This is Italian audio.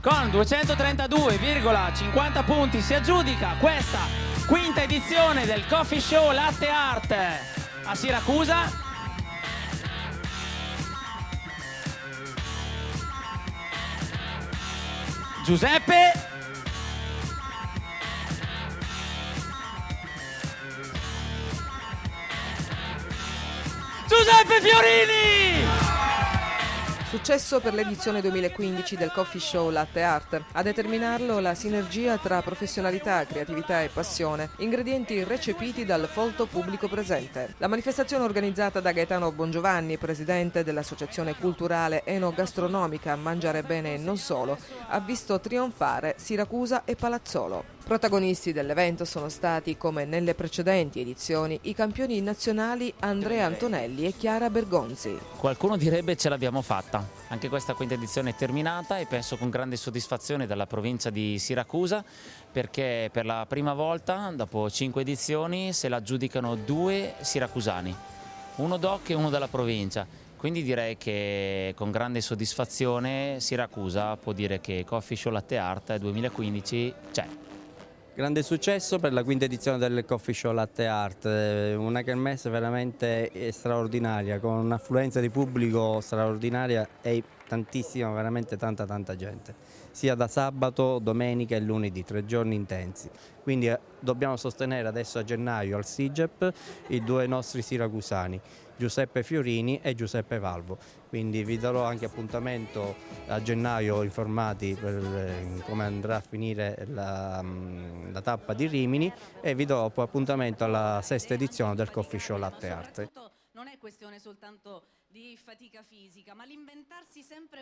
con 232,50 punti si aggiudica questa quinta edizione del Coffee Show Latte Art a Siracusa. Giuseppe Fiorini! Successo per l'edizione 2015 del Coffee Show Latte Art. A determinarlo la sinergia tra professionalità, creatività e passione, ingredienti recepiti dal folto pubblico presente. La manifestazione organizzata da Gaetano Bongiovanni, presidente dell'Associazione Culturale Enogastronomica Mangiare Bene e non solo, ha visto trionfare Siracusa e Palazzolo. Protagonisti dell'evento sono stati, come nelle precedenti edizioni, i campioni nazionali Andrea Antonelli e Chiara Bergonzi. Qualcuno direbbe ce l'abbiamo fatta. Anche questa quinta edizione è terminata e penso con grande soddisfazione dalla provincia di Siracusa, perché per la prima volta, dopo 5 edizioni, se la aggiudicano 2 siracusani, uno DOC e uno dalla provincia. Quindi direi che con grande soddisfazione Siracusa può dire che Coffee Show Latte Art 2015 c'è. Grande successo per la quinta edizione del Coffee Show Latte Art, una kermesse veramente straordinaria, con un'affluenza di pubblico straordinaria e tantissima, veramente tanta gente, sia da sabato, domenica e lunedì, 3 giorni intensi. Quindi dobbiamo sostenere adesso a gennaio al SIGEP i 2 nostri siracusani, Giuseppe Fiorini e Giuseppe Valvo. Quindi vi darò anche appuntamento a gennaio informati per come andrà a finire la tappa di Rimini, e vi do appuntamento alla 6ª edizione del Coffee Show Latte Art. Non è questione soltanto di fatica fisica, ma l'inventarsi sempre